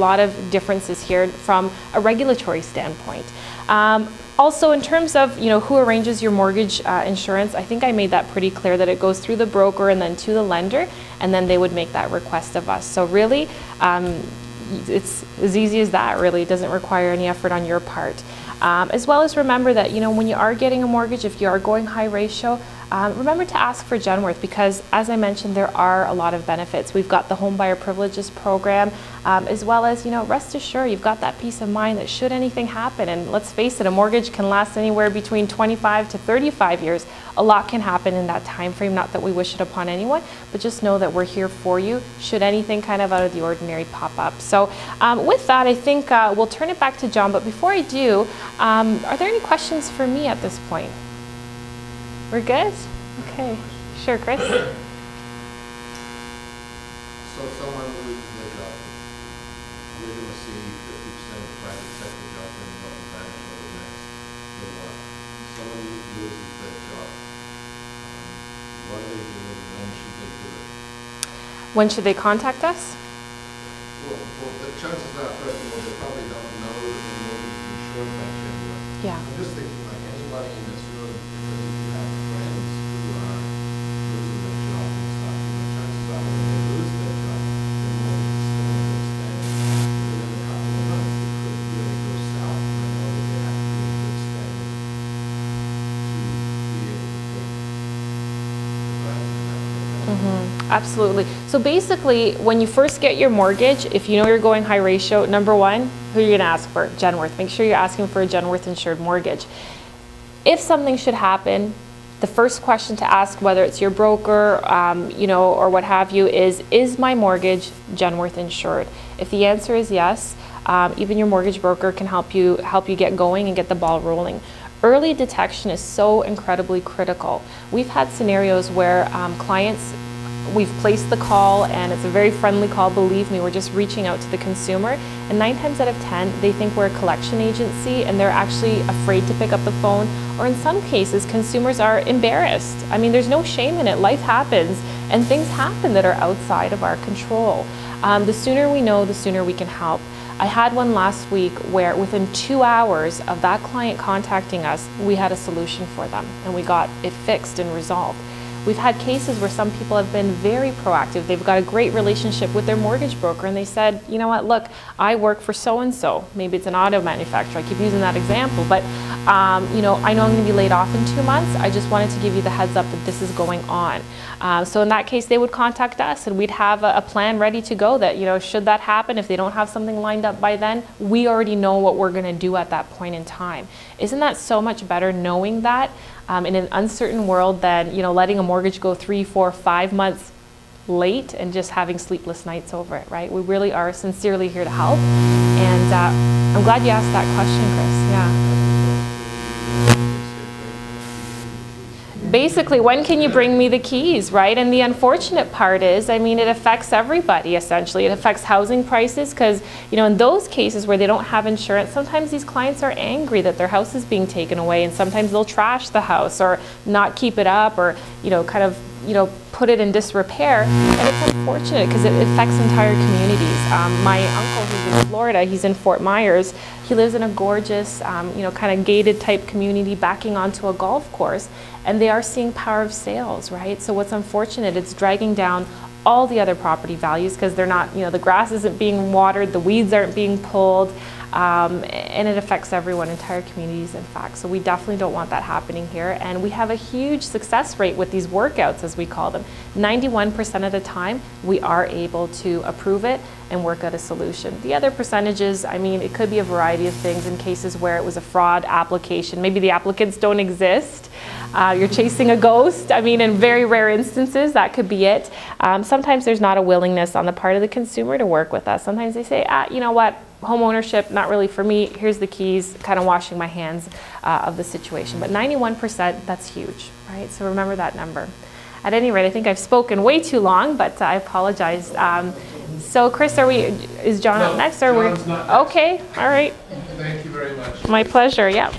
lot of differences here from a regulatory standpoint. Also, in terms of who arranges your mortgage insurance, I think I made that pretty clear that it goes through the broker and then to the lender, and then they would make that request of us. So really, it's as easy as that. Really, it doesn't require any effort on your part. As well as remember that when you are getting a mortgage, if you are going high ratio, remember to ask for Genworth, because as I mentioned, there are a lot of benefits. We've got the home buyer privileges program, as well as rest assured you've got that peace of mind that should anything happen, and let's face it, a mortgage can last anywhere between 25 to 35 years. A lot can happen in that time frame. Not that we wish it upon anyone, but just know that we're here for you should anything kind of out of the ordinary pop up. So with that, I think we'll turn it back to John, but before I do, are there any questions for me at this point? We're good? Okay. Sure, Chris? So someone loses their job, you're going to see 50% of private sector jobs in North Vancouver over the next little while. Someone loses their job. What do they do, and when should they do it? When should they contact us? Well, the chances are, first of all, they probably don't know that the mortgage is insured by Genworth. Yeah. I'm just thinking, like anybody in this room, because if you have friends who are losing their job and stuff, chances are when they lose their job, their mortgage is still in good standing. Within a couple of months, it could really go south, and I know that they have to be in good standing to be able to take advantage of that program. Absolutely. So basically, when you first get your mortgage, if you know you're going high ratio, number one, who are you going to ask for? Genworth. Make sure you're asking for a Genworth insured mortgage. If something should happen, the first question to ask, whether it's your broker, or what have you, is my mortgage Genworth insured? If the answer is yes, even your mortgage broker can help you get going and get the ball rolling. Early detection is so incredibly critical. We've had scenarios where clients, we've placed the call and it's a very friendly call, believe me, we're just reaching out to the consumer, and 9 times out of 10 they think we're a collection agency and they're actually afraid to pick up the phone, or in some cases consumers are embarrassed. I mean, there's no shame in it. Life happens and things happen that are outside of our control. The sooner we know, the sooner we can help. I had one last week where within 2 hours of that client contacting us, we had a solution for them and we got it fixed and resolved. We've had cases where some people have been very proactive. They've got a great relationship with their mortgage broker and they said, you know what, look, I work for so-and-so. Maybe it's an auto manufacturer. I keep using that example, but I know I'm going to be laid off in 2 months. I just wanted to give you the heads up that this is going on. So in that case, they would contact us and we'd have a plan ready to go that, should that happen, if they don't have something lined up by then, we already know what we're going to do at that point in time. Isn't that so much better knowing that in an uncertain world than, letting a mortgage go 3, 4, 5 months late and just having sleepless nights over it, right? We really are sincerely here to help. And I'm glad you asked that question, Chris. Yeah. Basically, when can you bring me the keys, right? And the unfortunate part is, I mean, it affects everybody, essentially. It affects housing prices because, in those cases where they don't have insurance, sometimes these clients are angry that their house is being taken away, and sometimes they'll trash the house or not keep it up or, put it in disrepair. And it's unfortunate because it affects entire communities. My uncle, who's in Florida, he's in Fort Myers. He lives in a gorgeous, kind of gated type community backing onto a golf course. And they are seeing power of sales, right? So what's unfortunate, it's dragging down all the other property values because they're not, the grass isn't being watered, the weeds aren't being pulled, and it affects everyone, entire communities, in fact. So we definitely don't want that happening here. And we have a huge success rate with these workouts, as we call them. 91% of the time, we are able to approve it and work out a solution. The other percentages, I mean, it could be a variety of things in cases where it was a fraud application. Maybe the applicants don't exist. You're chasing a ghost. I mean, in very rare instances, that could be it. Sometimes there's not a willingness on the part of the consumer to work with us. Sometimes they say, you know what, home ownership, not really for me. Here's the keys, kind of washing my hands of the situation. But 91%, that's huge, right? So remember that number. At any rate, I think I've spoken way too long, but I apologize. So Chris, is John up next? Or John's not next. Okay, all right. Thank you very much. My pleasure, yeah.